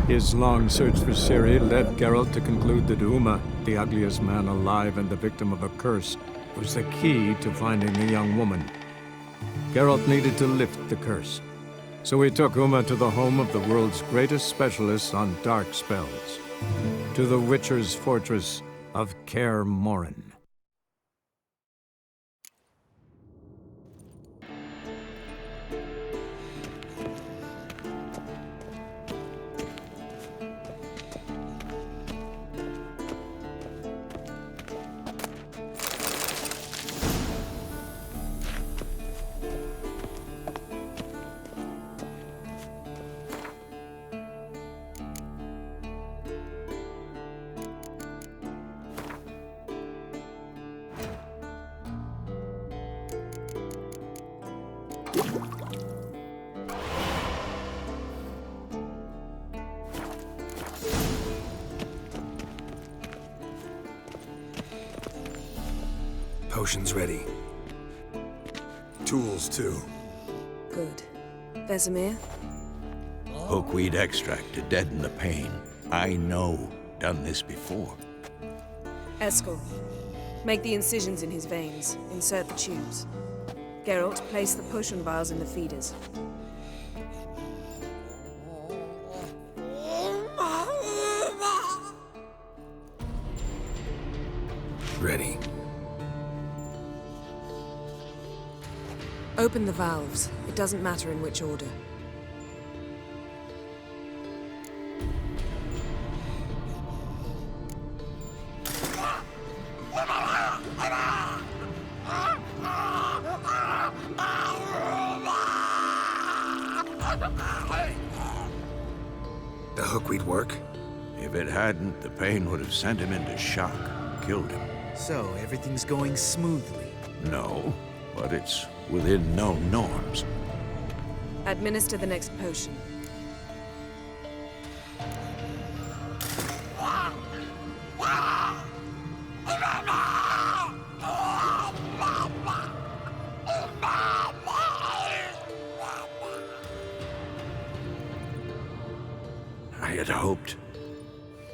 His long search for Ciri led Geralt to conclude that Uma, the ugliest man alive and the victim of a curse, was the key to finding the young woman. Geralt needed to lift the curse, so he took Uma to the home of the world's greatest specialist on dark spells, to the Witcher's fortress of Kaer Morhen. Potions ready. Tools, too. Good. Vesemir? Hookweed extract to deaden the pain. I know. Done this before. Eskel. Make the incisions in his veins. Insert the tubes. Geralt, place the potion vials in the feeders. Ready. Open the valves. It doesn't matter in which order. The hookweed work? If it hadn't, the pain would have sent him into shock, killed him. So, everything's going smoothly? No, but it's within known norms. Administer the next potion.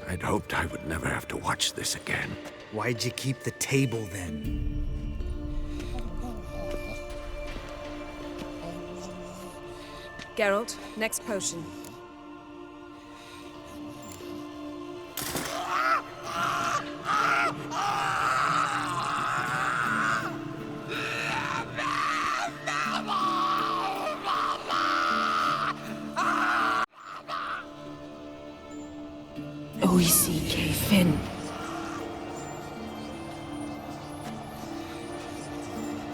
I'd hoped I would never have to watch this again. Why'd you keep the table then? Geralt, next potion. Fin.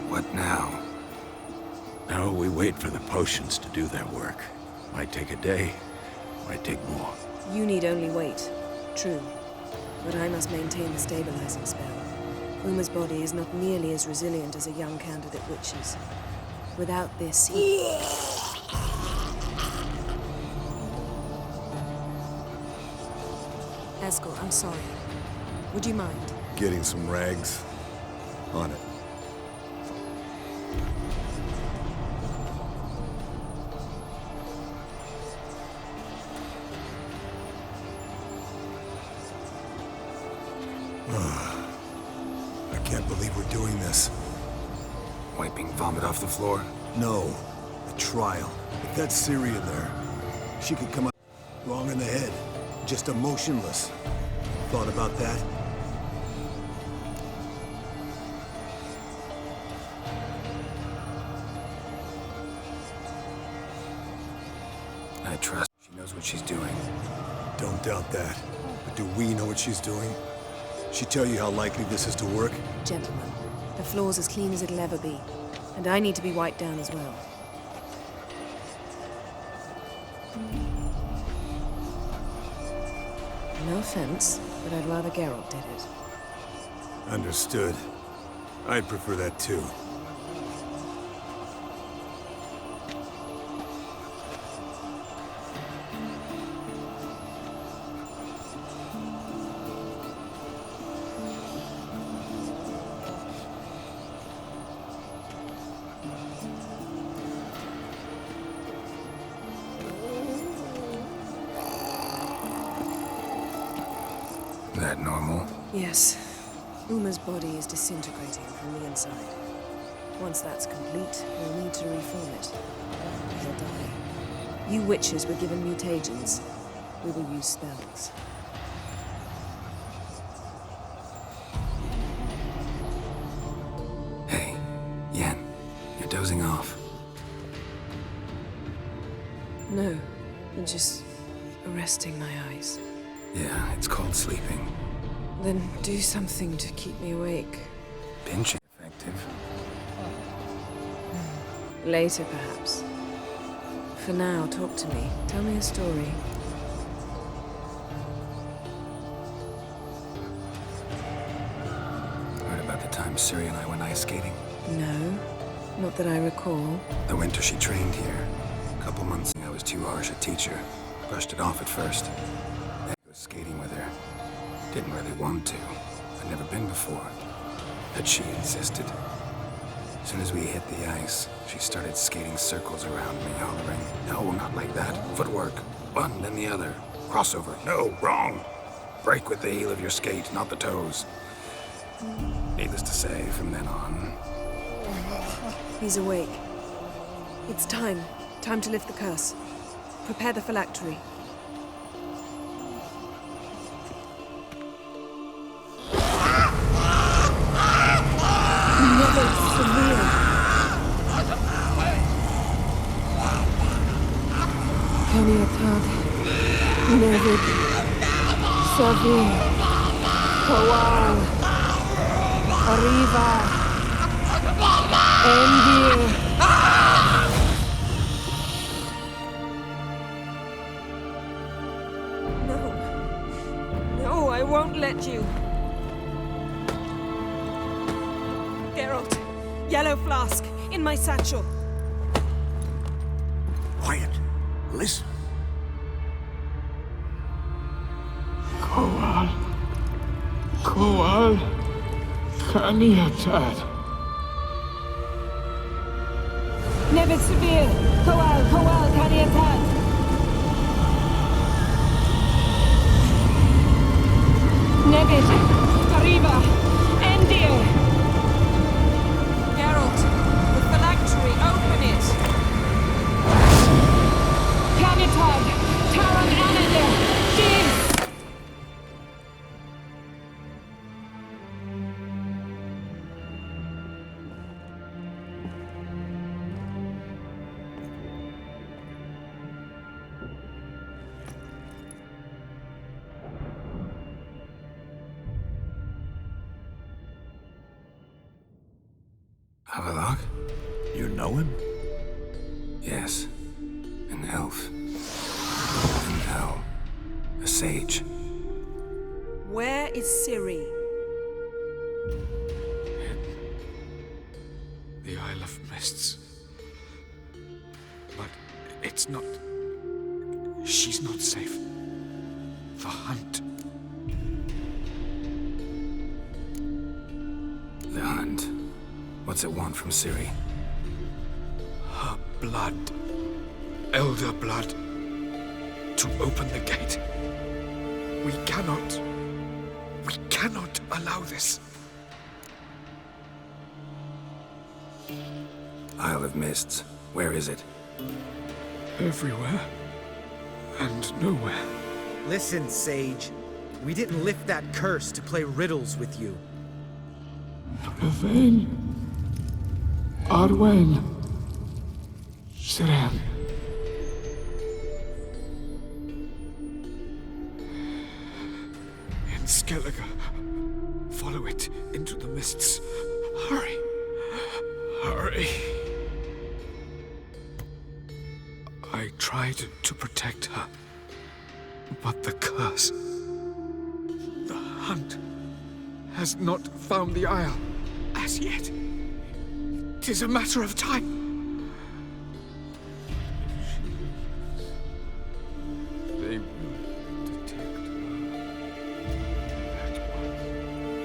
What now? Now we wait for the potions to do their work. Might take a day, might take more. You need only wait. True. But I must maintain the stabilizing spell. Uma's body is not nearly as resilient as a young candidate witch's. Without this, he... Eskel, I'm sorry. Would you mind? Getting some rags. On it. I can't believe we're doing this. Wiping vomit off the floor? No. A trial. If that's Ciri in there, she could come out wrong in the head. Just emotionless. Thought about that? I trust she knows what she's doing. Don't doubt that. But do we know what she's doing? She tell you how likely this is to work? Gentlemen, the floor's as clean as it'll ever be. And I need to be wiped down as well. No offense, but I'd rather Geralt did it. Understood. I'd prefer that too. That normal? Yes. Uma's body is disintegrating from the inside. Once that's complete, we'll need to reform it. He'll die. You witches were given mutagens. We will use spells. Hey, Yen, you're dozing off. No, I'm just resting my eyes. Yeah, it's called sleeping. Then do something to keep me awake. Pinching effective. Later, perhaps. For now, talk to me. Tell me a story. Heard about the time Ciri and I went ice skating? No, not that I recall. The winter she trained here. A couple months I was too harsh a teacher. Brushed it off at first. Then I was skating with her. Didn't really want to. I'd never been before. But she insisted. As soon as we hit the ice, she started skating circles around me, hollering, "No, not like that. Footwork. One, then the other. Crossover. No, wrong. Break with the heel of your skate, not the toes." Needless to say, from then on... He's awake. It's time. Time to lift the curse. Prepare the phylactery. Never severe. Caniatad. Never severe. Kowal. Arriva. Endir. No, I won't let you. Geralt, yellow flask, in my satchel. Quiet. Listen. Kowal. Kaniatad. Never severe. Kowal, Kaniatad. Nevid, Arriva, Endir. Geralt, the phylactery, open it. Kaniatad, Taran Anadir, Jeeves. Avallac'h? You know him? Yes. An elf. An owl. A sage. Where is Ciri? The Isle of Mists. But it's not... She's not safe. The hunt. The hunt. What's it want from Ciri? Her blood. Elder blood. To open the gate. We cannot allow this. Isle of Mists. Where is it? Everywhere. And nowhere. Listen, Sage. We didn't lift that curse to play riddles with you. Velen. Arwen. Siren. In Skellige. Follow it into the mists. Hurry. Hurry. I tried to protect her. But the curse... The hunt has not found the Isle as yet. 'Tis a matter of time. They will detect her.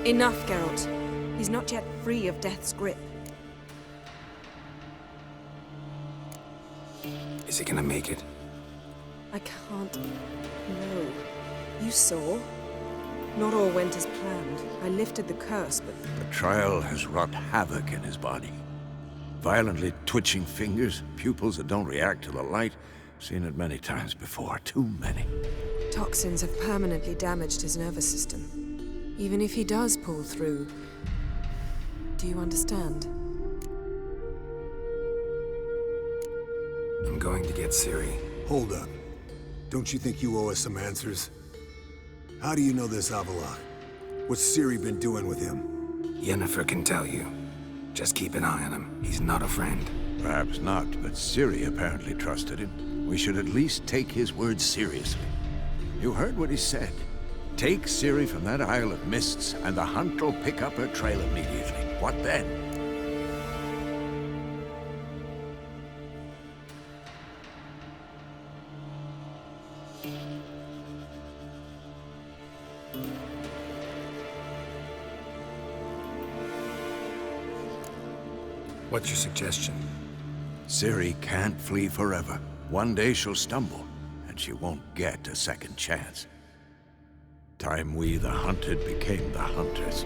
Enough, Geralt. He's not yet free of death's grip. Is he gonna make it? I can't. No. You saw? Not all went as planned. I lifted the curse, but The trial has wrought havoc in his body. Violently twitching fingers, pupils that don't react to the light. Seen it many times before, too many. toxins have permanently damaged his nervous system. Even if he does pull through, do you understand? I'm going to get Ciri. Hold up. Don't you think you owe us some answers? How do you know this Avallac'h? What's Ciri been doing with him? Yennefer can tell you. Just keep an eye on him. He's not a friend. Perhaps not, but Ciri apparently trusted him. We should at least take his words seriously. You heard what he said. Take Ciri from that Isle of Mists, and the hunt will pick up her trail immediately. What then? What's your suggestion? Ciri can't flee forever. One day she'll stumble, and she won't get a second chance. Time we, the hunted, became the hunters.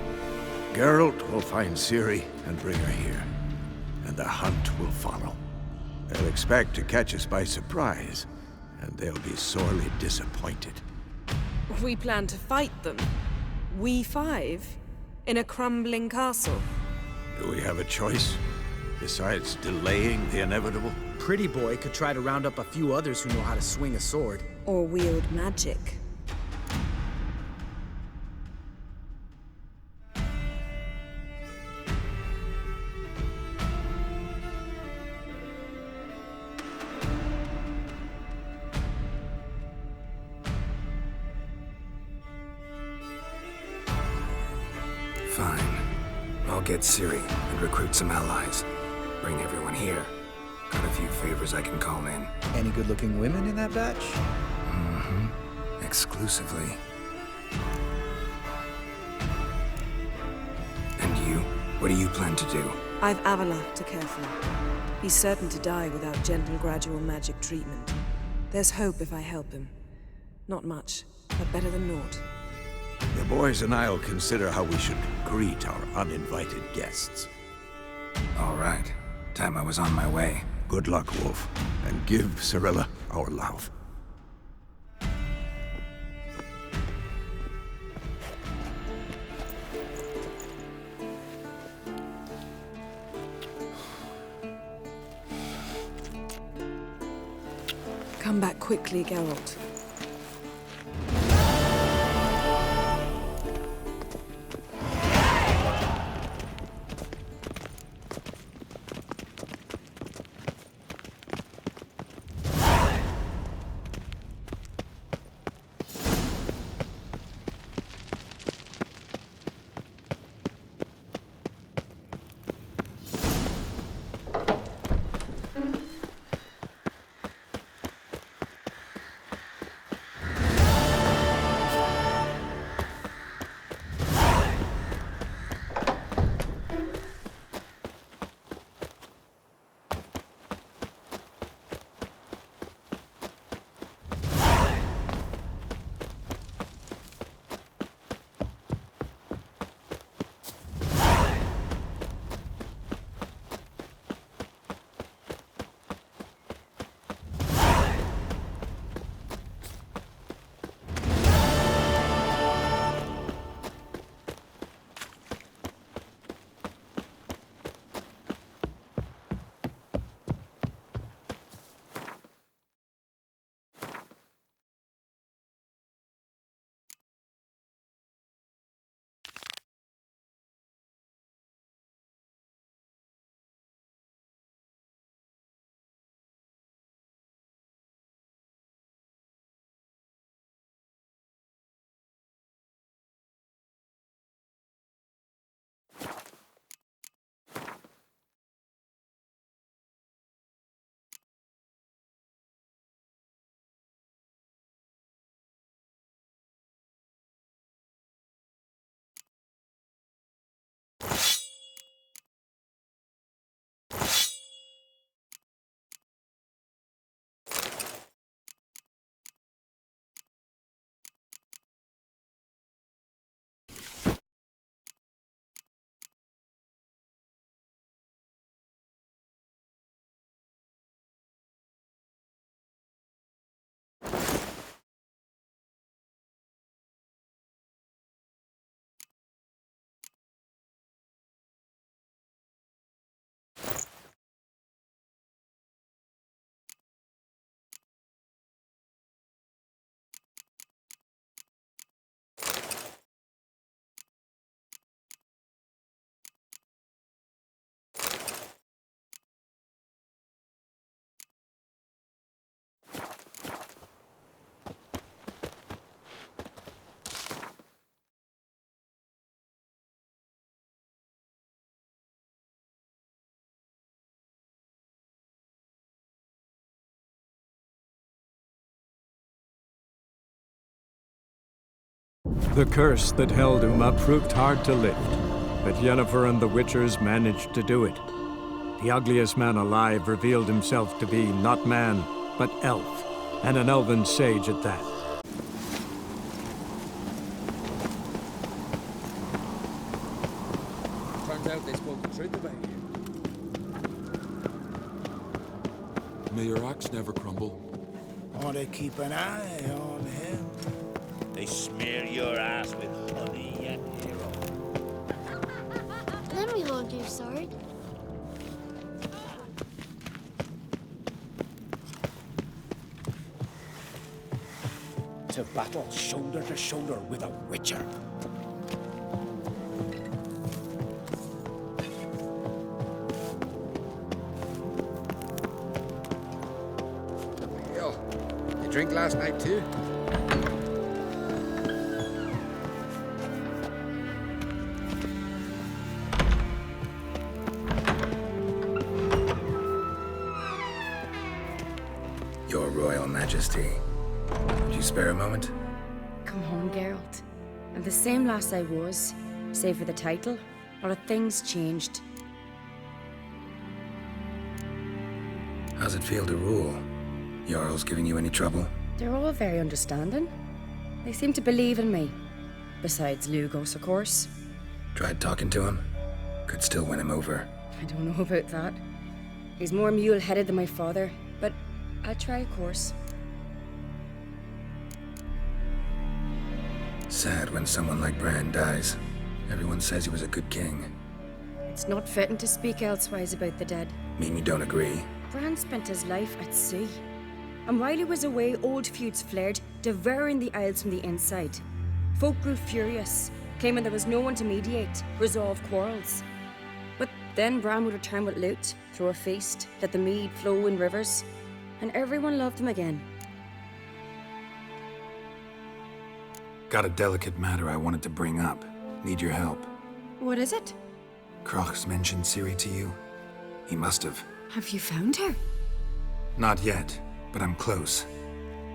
Geralt will find Ciri and bring her here, and the hunt will follow. They'll expect to catch us by surprise, and they'll be sorely disappointed. We plan to fight them. We five? In a crumbling castle? Do we have a choice? Besides delaying the inevitable? Pretty boy could try to round up a few others who know how to swing a sword. Or wield magic? Fine. I'll get Ciri and recruit some allies. Bring everyone here. Got a few favors I can call in. Any good-looking women in that batch? Mm-hmm. Exclusively. And you? What do you plan to do? I've Avallac'h to care for. He's certain to die without gentle, gradual magic treatment. There's hope if I help him. Not much, but better than naught. The boys and I'll consider how we should greet our uninvited guests. All right. Time I was on my way. Good luck, Wolf, and give Cirilla our love. Come back quickly, Geralt. The curse that held Uma proved hard to lift, but Yennefer and the Witchers managed to do it. The ugliest man alive revealed himself to be not man, but elf, and an elven sage at that. Turns out they spoke the truth about you. May your axe never crumble. Want to keep an eye on him. They smear your ass with honey, yet hero. Let me hold your sword. To battle shoulder to shoulder with a witcher. Yo, you drink last night too? Your Royal Majesty. Would you spare a moment? Come home, Geralt. I'm the same lass I was, save for the title. A lot of things changed. How's it feel to rule? Jarl's giving you any trouble? They're all very understanding. They seem to believe in me. Besides Lugos, of course. Tried talking to him? Could still win him over. I don't know about that. He's more mule-headed than my father, but I'll try, of course. Sad when someone like Bran dies. Everyone says he was a good king. It's not fitting to speak elsewise about the dead. Mean you don't agree? Bran spent his life at sea. And while he was away, old feuds flared, devouring the Isles from the inside. Folk grew furious, claiming there was no one to mediate, resolve quarrels. But then Bran would return with loot, throw a feast, let the mead flow in rivers, and everyone loved him again. Got a delicate matter I wanted to bring up. Need your help. What is it? Crach's mentioned Ciri to you? He must have. Have you found her? Not yet, but I'm close.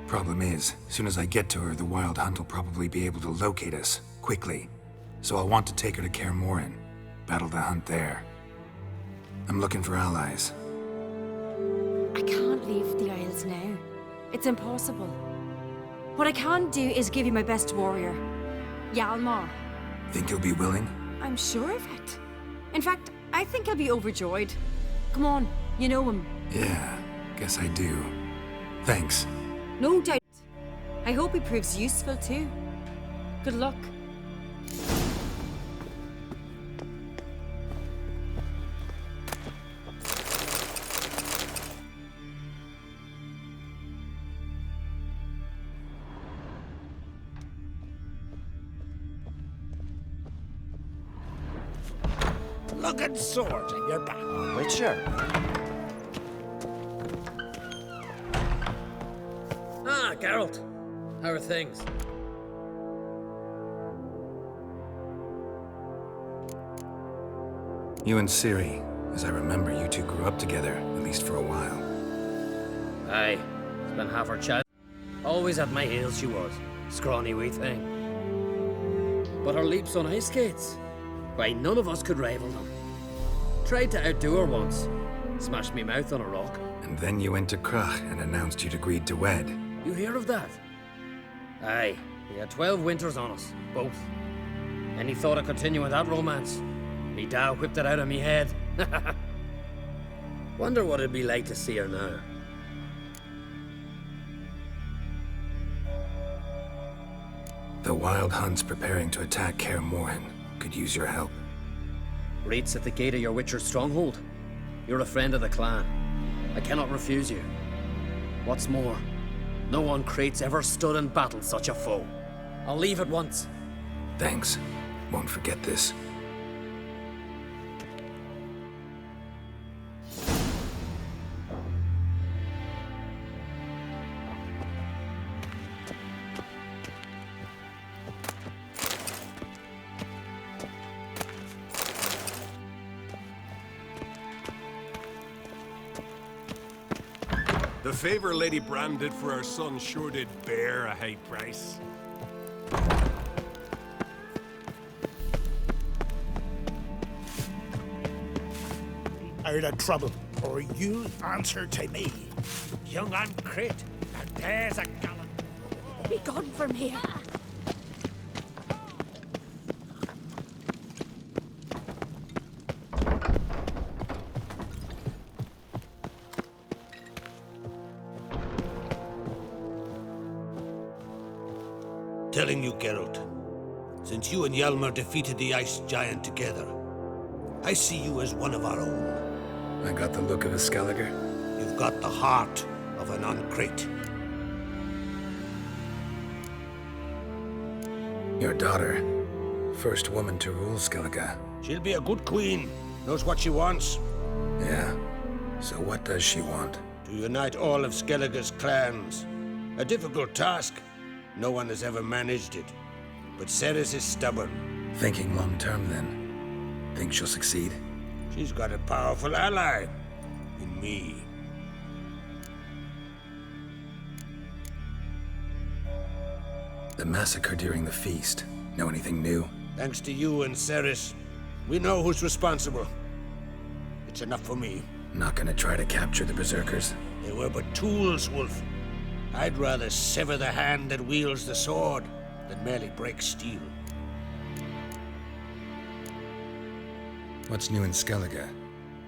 Problem is, soon as I get to her, the Wild Hunt will probably be able to locate us, quickly. So I'll want to take her to Kaer Morhen, battle the hunt there. I'm looking for allies. I can't leave the Isles now. It's impossible. What I can do is give you my best warrior, Hjalmar. Think you'll be willing? I'm sure of it. In fact, I think he'll be overjoyed. Come on, you know him. Yeah, guess I do. Thanks. No doubt. I hope he proves useful too. Good luck. Looking swords in your back. Witcher. Ah, Geralt. How are things? You and Ciri. As I remember, you two grew up together, at least for a while. Aye, spent half her child. Always at my heels she was. Scrawny wee thing. But her leaps on ice skates, why, none of us could rival them. Tried to outdo her once. Smashed me mouth on a rock. And then you went to Crach and announced you'd agreed to wed. You hear of that? Aye, we had 12 winters on us, both. Any thought of continuing that romance? Me Dow whipped it out of me head. Wonder what it'd be like to see her now. The Wild Hunt's preparing to attack Kaer Morhen. Could use your help. Rates at the gate of your Witcher's stronghold. You're a friend of the clan. I cannot refuse you. What's more, no one Crate's ever stood and battled such a foe. I'll leave at once. Thanks. Won't forget this. The favor Lady Bran did for her son sure did bear a high price. tired of trouble, or you'll answer to me. Young uncrate, and there's a gallant. Be gone from here. Telling you, Geralt, since you and Hjalmar defeated the ice giant together, I see you as one of our own. I got the look of a Skellige. You've got the heart of an uncrate. Your daughter, first woman to rule Skellige. She'll be a good queen, knows what she wants. Yeah, so what does she want? To unite all of Skellige's clans. A difficult task. No one has ever managed it. But Ceres is stubborn. Thinking long term, then. Think she'll succeed? She's got a powerful ally. In me. The massacre during the feast. Know anything new? Thanks to you and Ceres, we know who's responsible. It's enough for me. Not gonna try to capture the berserkers? They were but tools, Wolf. I'd rather sever the hand that wields the sword than merely break steel. What's new in Skellige?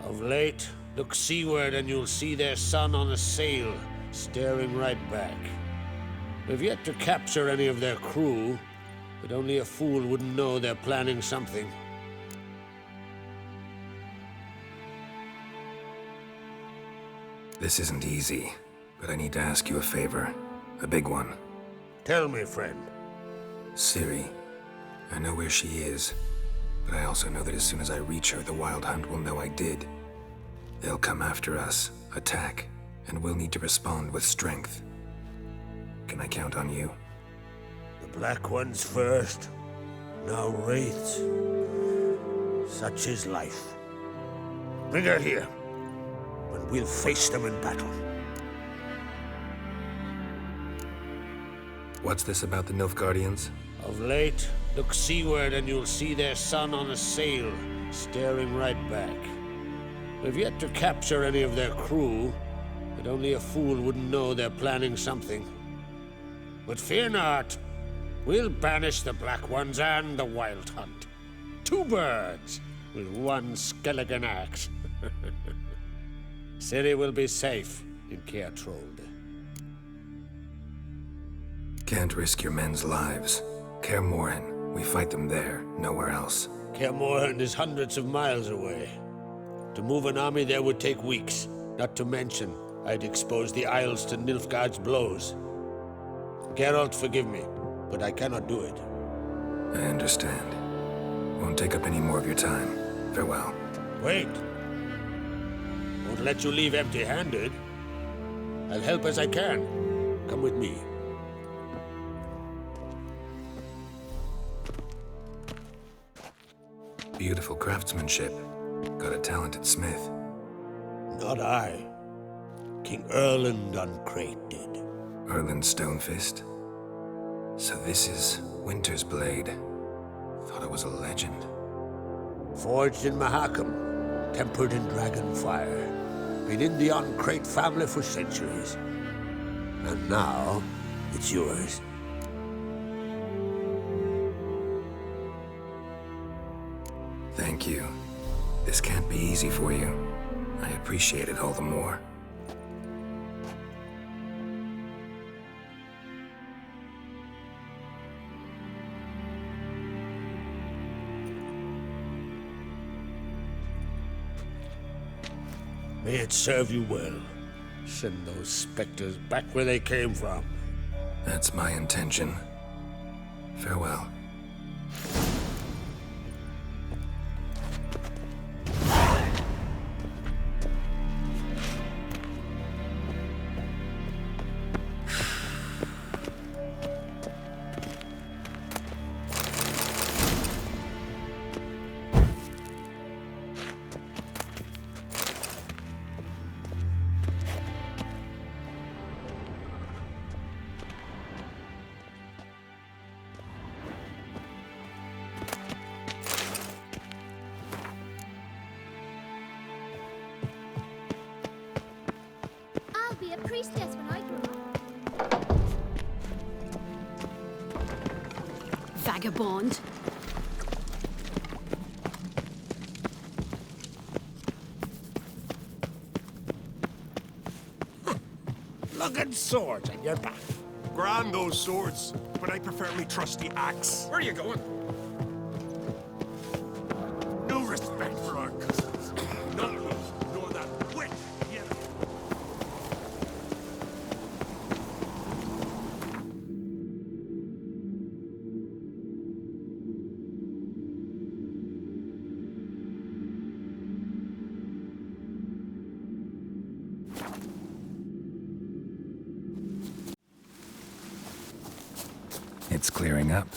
Of late, look seaward and you'll see their sun on a sail, staring right back. We've yet to capture any of their crew, but only a fool wouldn't know they're planning something. This isn't easy, but I need to ask you a favor. A big one. Tell me, friend. Ciri. I know where she is, but I also know that as soon as I reach her, the Wild Hunt will know I did. They'll come after us, attack, and we'll need to respond with strength. Can I count on you? The Black Ones first, now Wraiths. Such is life. Bring her here, and we'll face them in battle. What's this about the Nilfgaardians? Of late, look seaward and you'll see their sun on a sail, staring right back. We've yet to capture any of their crew, but only a fool wouldn't know they're planning something. But fear not, we'll banish the Black Ones and the Wild Hunt. Two birds with one Skellige axe. Ciri will be safe in Kaer Morhen. Can't risk your men's lives. Kaer Morhen, we fight them there, nowhere else. Kaer Morhen is hundreds of miles away. To move an army there would take weeks, not to mention I'd expose the Isles to Nilfgaard's blows. Geralt, forgive me, but I cannot do it. I understand. Won't take up any more of your time. Farewell. Wait. Won't let you leave empty-handed. I'll help as I can. Come with me. Beautiful craftsmanship. Got a talented smith. Not I. King Erland uncrate did. Erland Stonefist? So this is Winter's Blade. Thought it was a legend. Forged in Mahakam, tempered in dragon fire. Been in the uncrate family for centuries. And now, it's yours. Thank you. This can't be easy for you. I appreciate it all the more. May it serve you well. Send those specters back where they came from. That's my intention. Farewell. a priestess when I grew up. Vagabond. Lugged swords on your back. Grand those swords, but I prefer me trusty axe. Where are you going? No respect for our cousins. Not me, nor that witch, Yennefer. It's clearing up.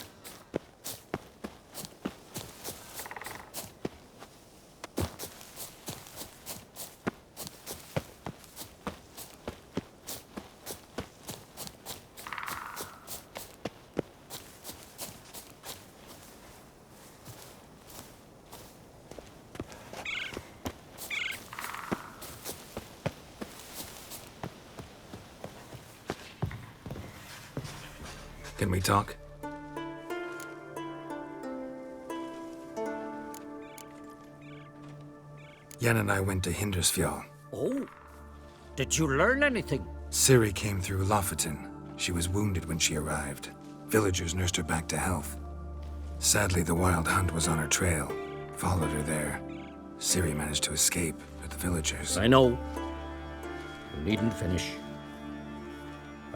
Can we talk? Yen and I went to Hindersfjall. Oh? Did you learn anything? Ciri came through Lofoten. She was wounded when she arrived. Villagers nursed her back to health. Sadly, the Wild Hunt was on her trail. Followed her there. Ciri managed to escape, but the villagers... I know. You needn't finish.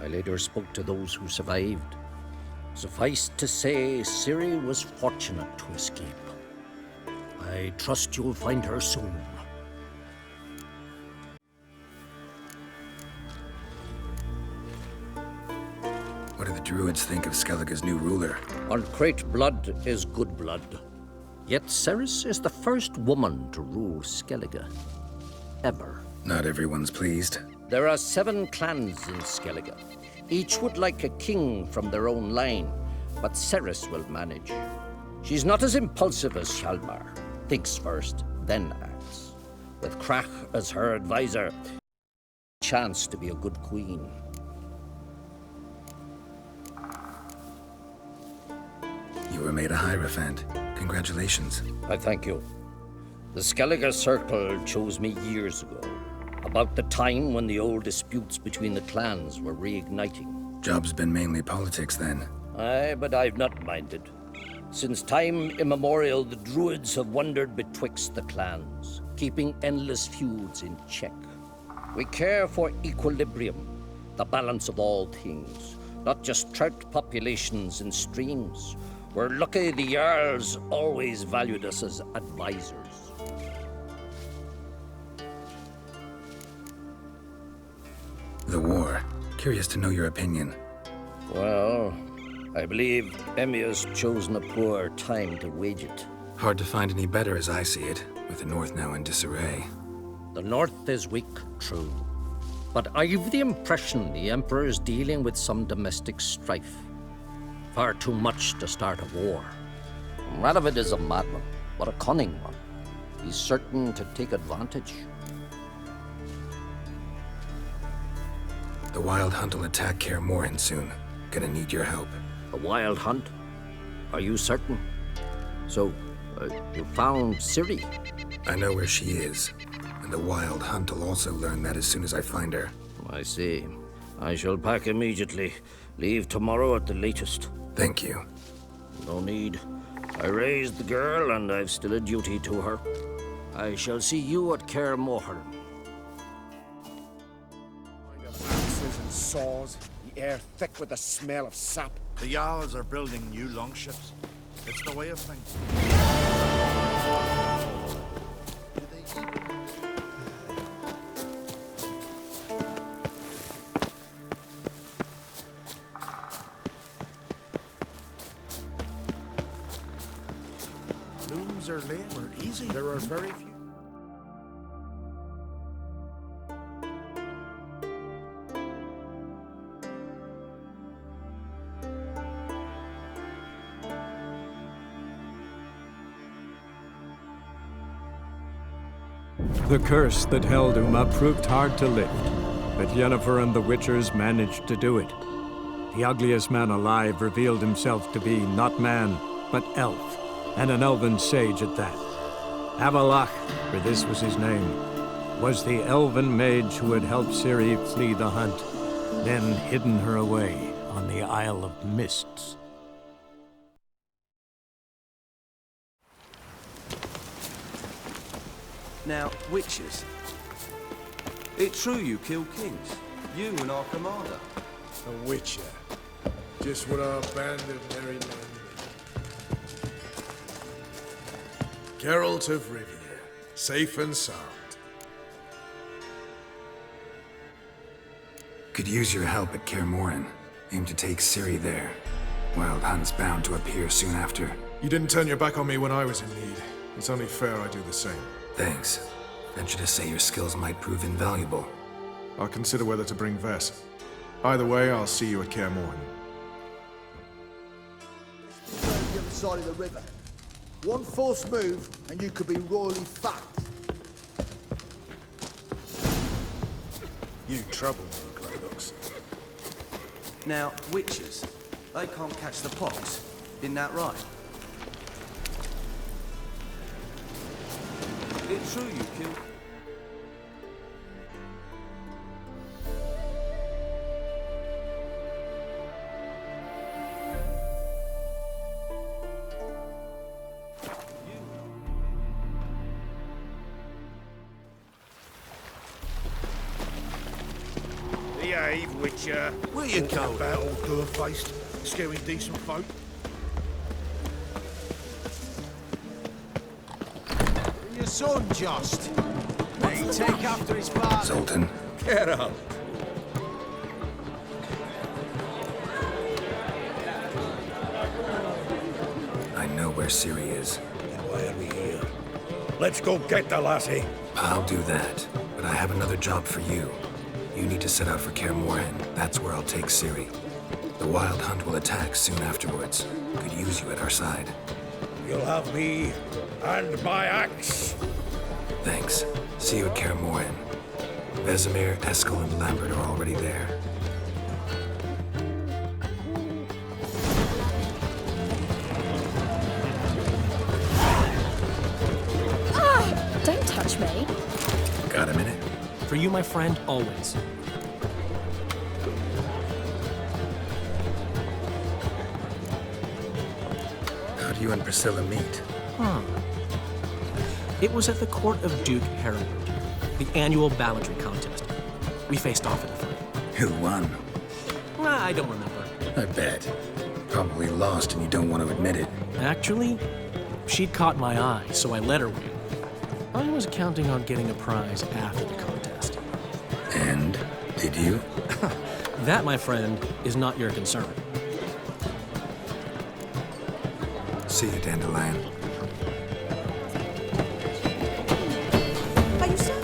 I later spoke to those who survived. Suffice to say, Ciri was fortunate to escape. I trust you'll find her soon. What do the druids think of Skellige's new ruler? Uncrate blood is good blood. Yet Ceres is the first woman to rule Skellige. Ever. Not everyone's pleased. There are 7 clans in Skellige. Each would like a king from their own line, but Ceres will manage. She's not as impulsive as Hjalmar. Thinks first, then acts. With Krach as her advisor, chance to be a good queen. You were made a Hierophant. Congratulations. I thank you. The Skellige Circle chose me years ago, about the time when the old disputes between the clans were reigniting. Job's been mainly politics then. Aye, but I've not minded. Since time immemorial, the druids have wandered betwixt the clans, keeping endless feuds in check. We care for equilibrium, the balance of all things, not just trout populations and streams. We're lucky the Jarls always valued us as advisors. The war. Curious to know your opinion. Well, I believe Emmir's chosen a poor time to wage it. Hard to find any better as I see it, with the North now in disarray. The North is weak, true. But I've the impression the Emperor is dealing with some domestic strife. Far too much to start a war. Radovid is a madman, but a cunning one. He's certain to take advantage. The Wild Hunt will attack Kaer Morhen soon. Gonna need your help. A Wild Hunt? Are you certain? So, you found Ciri? I know where she is. And the Wild Hunt will also learn that as soon as I find her. I see. I shall pack immediately. Leave tomorrow at the latest. Thank you. No need. I raised the girl, and I've still a duty to her. I shall see you at Kaer Morhen. Axes and saws, the air thick with the smell of sap. The Jarls are building new longships. It's the way of things. Looms are labor easy. There are very few. The curse that held Uma proved hard to lift. but Yennefer and the Witchers managed to do it. The ugliest man alive revealed himself to be not man, but elf, and an elven sage at that. Avallac'h, for this was his name, was the elven mage who had helped Ciri flee the hunt, then hidden her away on the Isle of Mists. Now, witches. It's true you kill kings. You and our commander. A witcher. Just what our band of merry men need. Geralt of Rivia, safe and sound. Could use your help at Kaer Morhen. Aim to take Ciri there. Wild Hunt's bound to appear soon after. You didn't turn your back on me when I was in need. It's only fair I do the same. Thanks. Venture to say your skills might prove invaluable. I'll consider whether to bring Vess. Either way, I'll see you at Kaer Morhen. The other side of the river. One false move, and you could be royally fucked. You trouble me, Greyhooks. Now, witches. They can't catch the pox. Isn't that right? It's true you killed... Behave, Witcher. Where you going? About all door-faced, scaring decent folk. Your son, just. He take after his father. Zoltan. Geralt. I know where Ciri is. Then why are we here? Let's go get the lassie. I'll do that, but I have another job for you. You need to set out for Kaer Morhen. That's where I'll take Ciri. The Wild Hunt will attack soon afterwards. Could use you at our side. You'll have me and my axe. Thanks. See you at Kaer Morhen. Vesemir, Eskel, and Lambert are already there. Don't touch me. Got a minute? For you, my friend, always. How'd you and Priscilla meet? It was at the court of Duke Harold, the annual balladry contest. We faced off in a fight. Who won? I don't remember. I bet. Probably lost and you don't want to admit it. Actually, she'd caught my eye, so I let her win. I was counting on getting a prize after the contest. And? Did you? That, my friend, is not your concern. See you, Dandelion. Are you sure?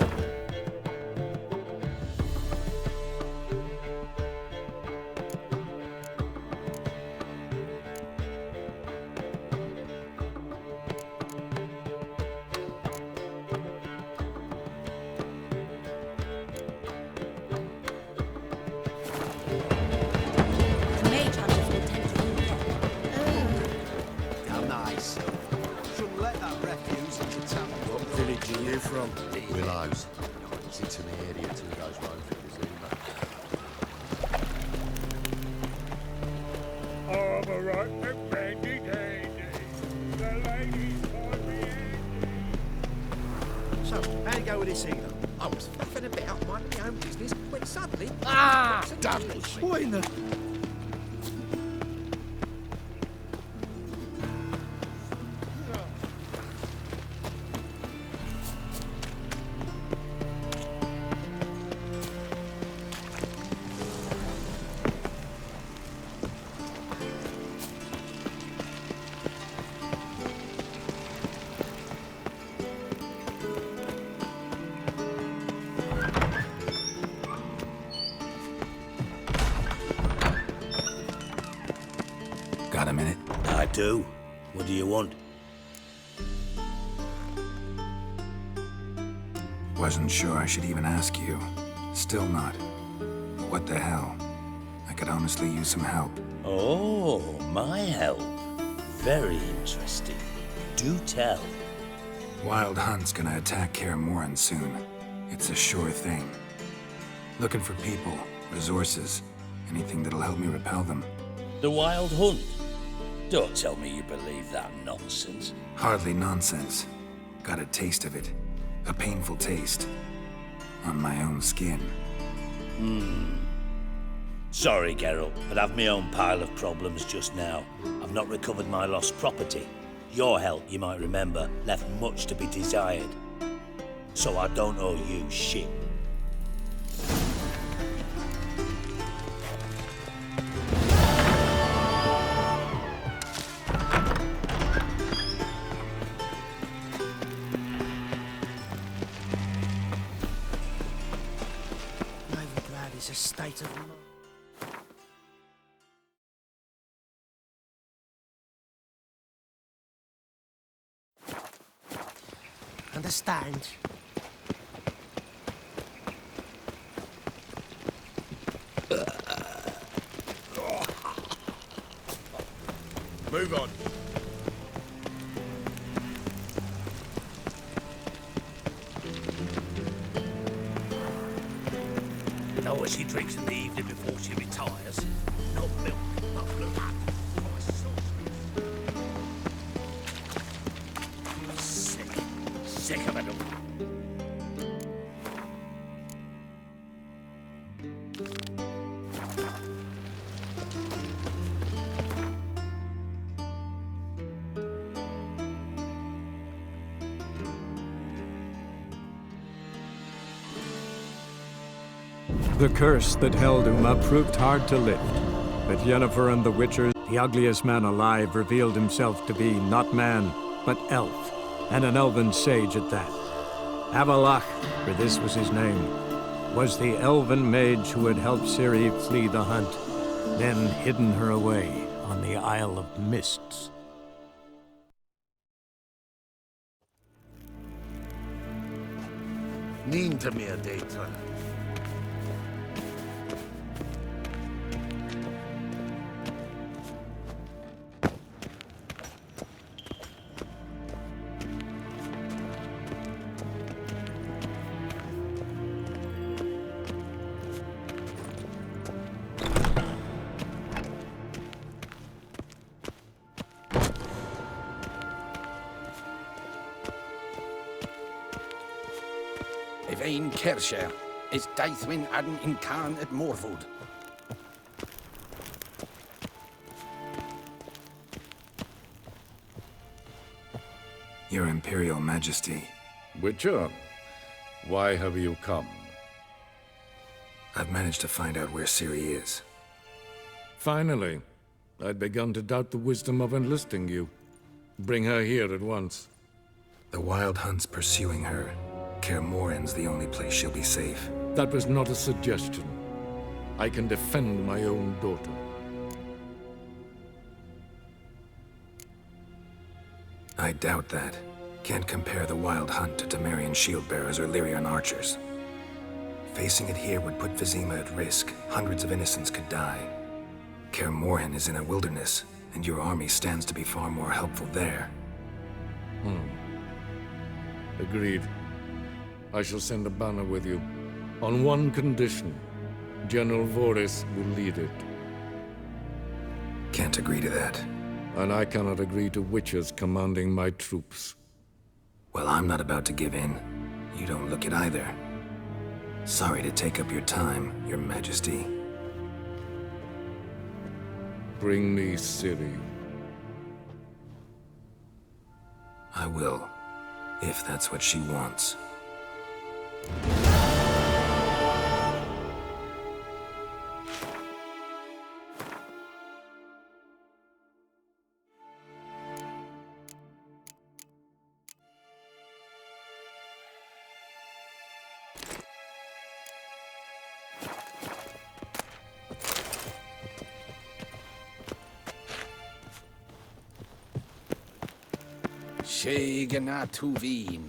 So, how you go with this healer? I was faffing about minding my own business when suddenly... Damn it! What in the... Got a minute? I do. What do you want? Wasn't sure I should even ask you. Still not. what the hell? I could honestly use some help. Oh, my help. Very interesting. Do tell. Wild Hunt's gonna attack Kaer Morhen soon. It's a sure thing. Looking for people, resources, anything that'll help me repel them. The Wild Hunt? Don't tell me you believe that nonsense. Hardly nonsense. Got a taste of it. A painful taste. On my own skin. Sorry, Geralt, but I've my own pile of problems just now. I've not recovered my lost property. Your help, you might remember, left much to be desired. So I don't owe you shit. Novigrad is a state of mind. Understand? Move on. Know what she drinks in the evening before she retires? Not milk, not blood. Sick of it all. The curse that held Uma proved hard to lift, but Yennefer and the Witchers, the ugliest man alive, revealed himself to be not man, but elf, and an elven sage at that. Avallac'h, for this was his name, was the elven mage who had helped Ciri flee the hunt, then hidden her away on the Isle of Mists. Need to me a data. Evain Kersher is Daithwin Adden in Cairn at Morwood. Your Imperial Majesty. Witcher, why have you come? I've managed to find out where Ciri is. Finally. I'd begun to doubt the wisdom of enlisting you. Bring her here at once. The Wild Hunt's pursuing her. Kaer Morhen's the only place she'll be safe. That was not a suggestion. I can defend my own daughter. I doubt that. Can't compare the Wild Hunt to Temerian shield-bearers or Lyrian archers. Facing it here would put Vizima at risk. Hundreds of innocents could die. Kaer Morhen is in a wilderness, and your army stands to be far more helpful there. Agreed. I shall send a banner with you. On one condition. General Voris will lead it. Can't agree to that. And I cannot agree to witches commanding my troops. Well, I'm not about to give in. You don't look it either. Sorry to take up your time, Your Majesty. Bring me Ciri. I will, if that's what she wants. Shegana Tuvin.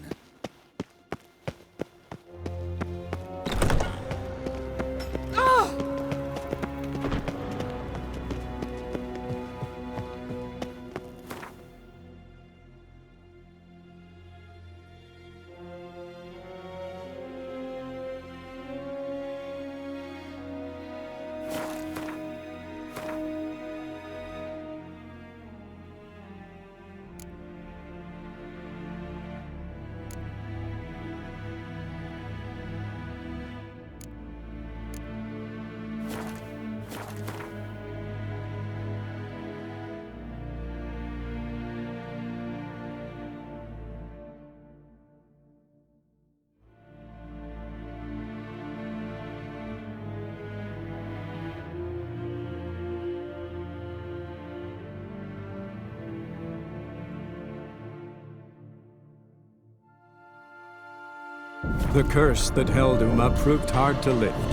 The curse that held Uma proved hard to lift,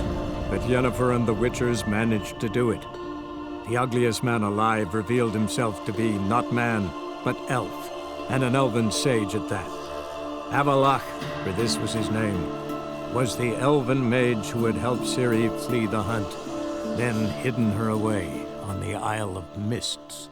but Yennefer and the Witchers managed to do it. The ugliest man alive revealed himself to be not man, but elf, and an elven sage at that. Avallac'h, for this was his name, was the elven mage who had helped Ciri flee the hunt, then hidden her away on the Isle of Mists.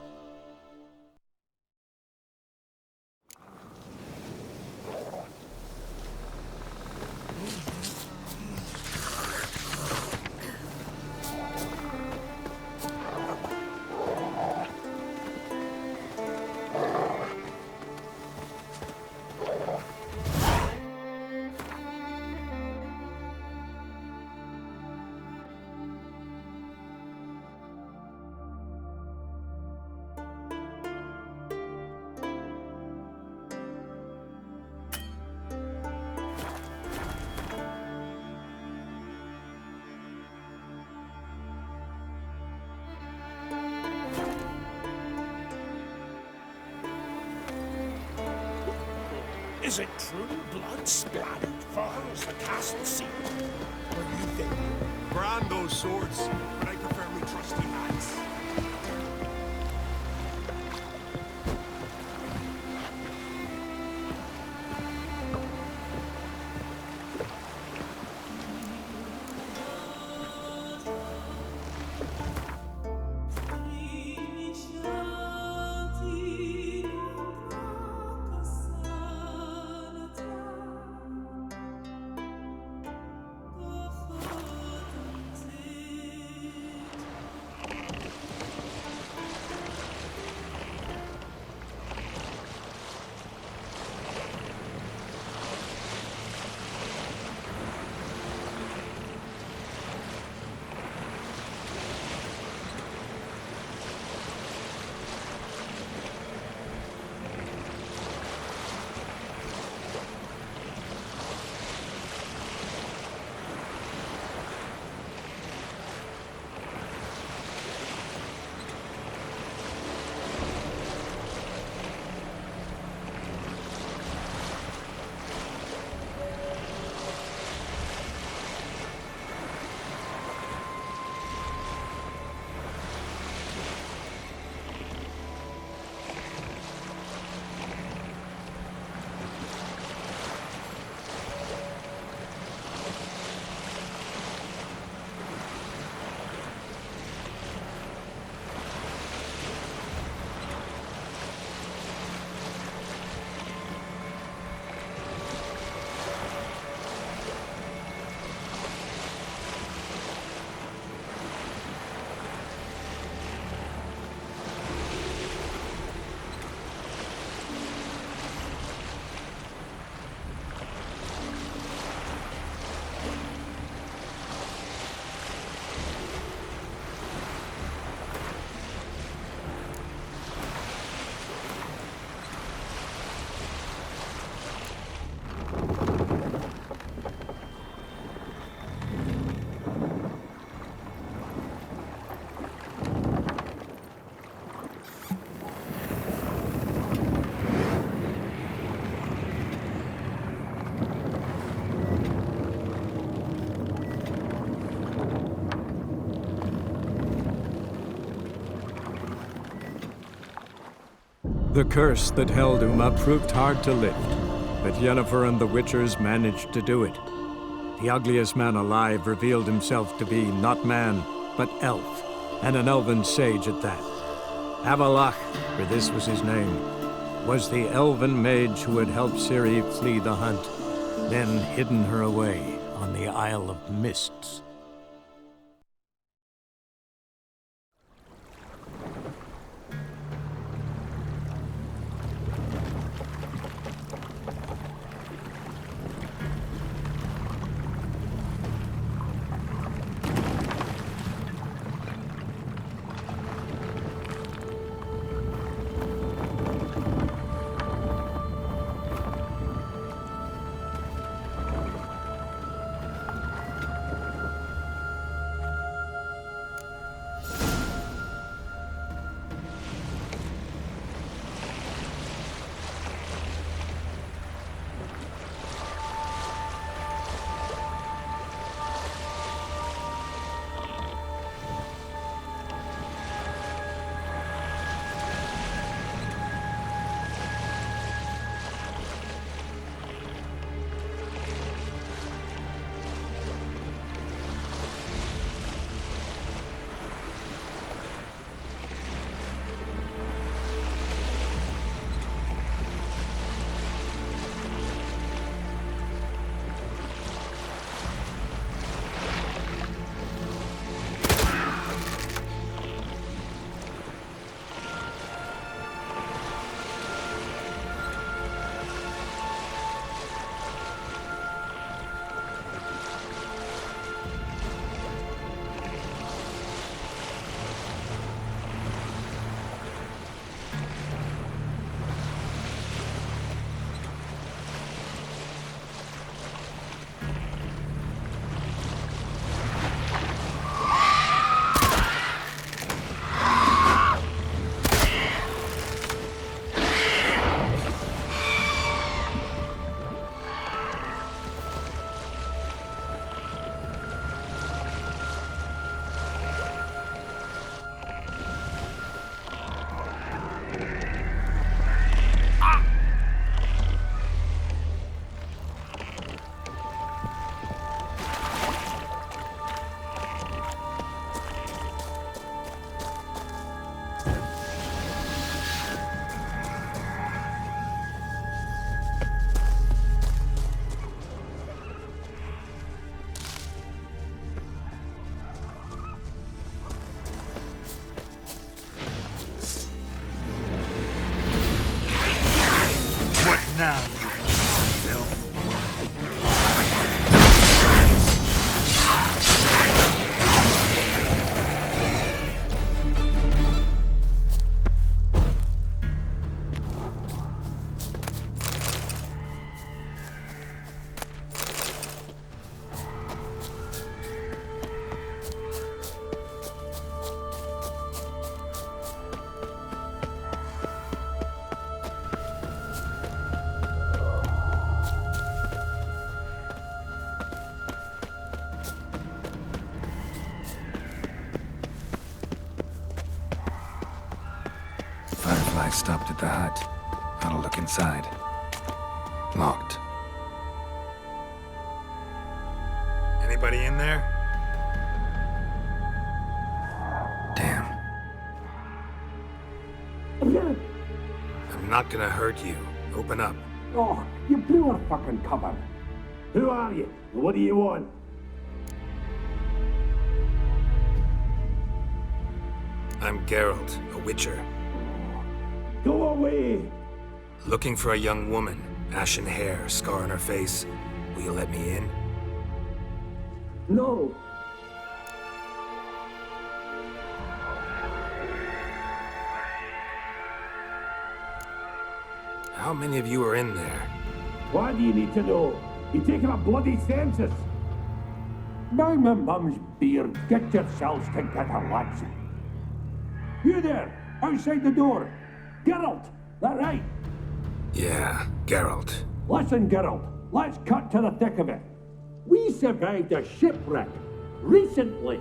Is it true blood splattered far as the castle seat? Or you think? Brand those swords, but I prefer me trusty knights. The curse that held Uma proved hard to lift, but Yennefer and the Witchers managed to do it. The ugliest man alive revealed himself to be not man, but elf, and an elven sage at that. Avallac'h, for this was his name, was the elven mage who had helped Ciri flee the hunt, then hidden her away on the Isle of Mists. now, Phil. I stopped at the hut. I'll look inside. Locked. Anybody in there? Damn. I'm not gonna hurt you. Open up. Oh, you blew our fucking cover. Who are you? What do you want? I'm Geralt, a witcher. Go away! Looking for a young woman. Ashen hair, scar on her face. Will you let me in? No! How many of you are in there? Why do you need to know? You're taking a bloody census! By my mum's beard, get yourselves together, lads. You there, outside the door. Geralt, that right? Yeah, Geralt. Listen, Geralt, let's cut to the thick of it. We survived a shipwreck recently.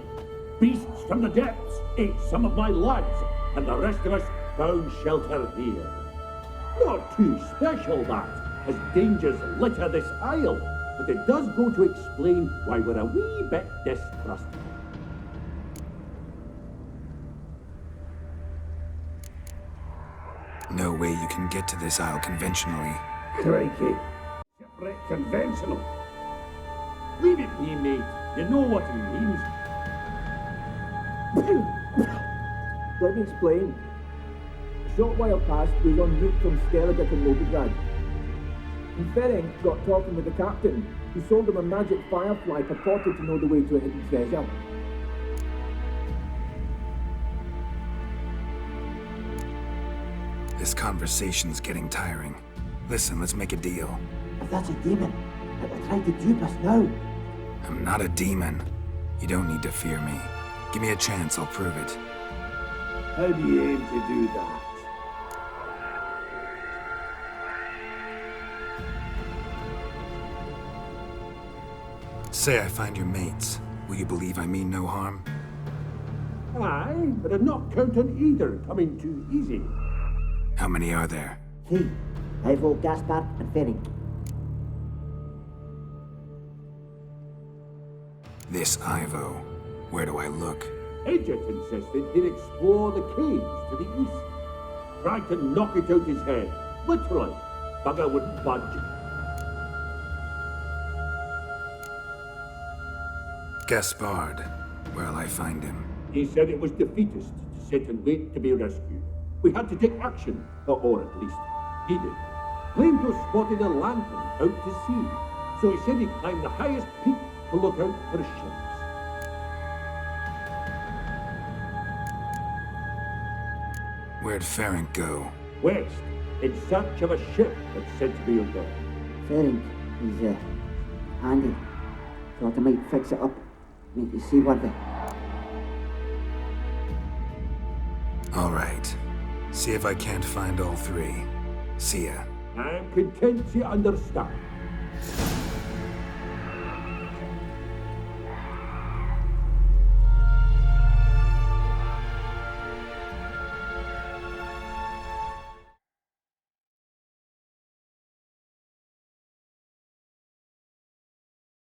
Beasts from the depths ate some of my lads, and the rest of us found shelter here. Not too special, that, as dangers litter this isle, but it does go to explain why we're a wee bit distrustful. No way you can get to this isle conventionally. Crikey. Shipwreck conventional. Leave it be, mate. You know what he means. Let me explain. A short while past, we were en route from Skellige to Novigrad. And Velen got talking with the captain, who sold him a magic firefly purported to know the way to a hidden treasure. This conversation's getting tiring. Listen, let's make a deal. If that's a demon, it will try to dupe us now. I'm not a demon. You don't need to fear me. Give me a chance, I'll prove it. How do you aim to do that? Say I find your mates. Will you believe I mean no harm? Aye, but I'm not counting either coming too easy. How many are there? 3. Ivo, Gaspar, and Velen. This Ivo. Where do I look? Agent insisted he'd explore the caves to the east. Tried to knock it out his head. Literally. Bugger wouldn't budge. Gaspard. Where'll I find him? He said it was defeatist to sit and wait to be rescued. We had to take action, or at least he did. Claimed to have spotted a lantern out to sea, so he said he'd climb the highest peak to look out for ships. Where'd Ferenc go? West, in search of a ship that's said to be out there. Ferenc, he's handy. Thought I might fix it up, make it seaworthy. All right. See if I can't find all 3. See ya. I'm content to understand.